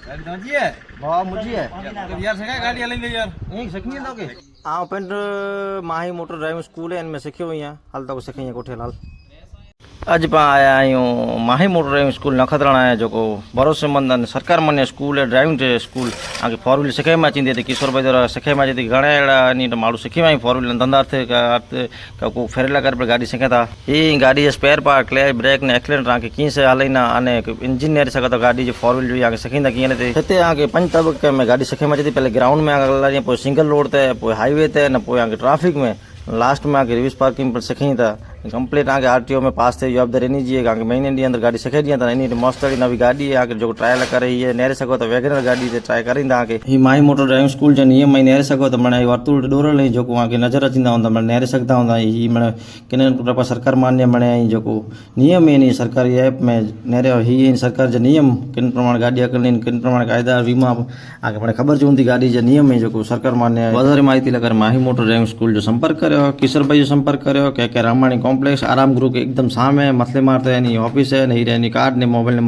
गाड़ी समझी है हाँ मुझे है तो यार सका गाड़ी लेंगे यार यहीं सीखनी है के आ पिंड माही मोटर ड्राइविंग स्कूल है इनमें सीखियो हुई हाल तक सीखी कोठे लाल अज पां आया आहियूं माही मोटर ड्राइविंग स्कूल नखत्राणा है जो भरोसेमंद अने सरकार मन्य स्कूल है ड्राइविंग स्कूल आगे फोर व्हीलर सिखाई में थी किशोर भाई द्वारा सिखाई में थी घणा अड़ा माण्हू सिखी में फोर व्हीलर धंधा अर्थ को फेरेला कर गाड़ी सीखे था ये गाड़ी स्पेयर पार्ट क्लच ब्रेक ने एक्सीलेंट आगे कीअं से हलाईंदा अने इंजीन ने सघो गाड़ी जो फोर व्हीलर आगे सीखींदा कीअं ते हिते आगे 5 तबके में गाड़ी सिखे में थी पहले ग्राउंड में आगे हलाईंदा पोइ सिंगल रोड ते पोइ हाईवे ते न पोइ आगे ट्रैफिक में लास्ट में आगे रिवर्स पार्किंग पर सीखी था कंप्लीट आगे आरटीओ में पास थे जवाबदारी इन जी आगे महीने डी अंदर गाड़ी सीखे दिया था इन मस्त नवी गाड़ी आगे जो ट्रायल करे ये नेरे सको तो वैगनर गाड़ी से ट्राई करींदा आगे ही माही मोटर ड्राइविंग स्कूल जो नियम में नेरे सको तो मैंने वर्तुल डोरल जो आगे नजर अचींदा हूंदा मैंने नेरे सकता हूंदा ही मैंने किन प्रकार सरकार मान्य मैंने जो नियम इन सरकारी ऐप में नेरे ही सरकार जो नियम किन प्रमाण गाड़ी हकलनी किन प्रमाण कायदा वीमा आगे मैंने खबर जो हूंदी गाड़ी जो नियम में जो सरकार मान्य वधारे माहिती लाइ माही मोटर ड्राइविंग स्कूल जो संपर्क करो किशोर भाई जो संपर्क करो के रामाणी कॉम्प्लेक्स आराम गृह के एकदम सामने मसले मारते ऑफिस है नहीं रहनी कार्ड ने मोबाइल नंबर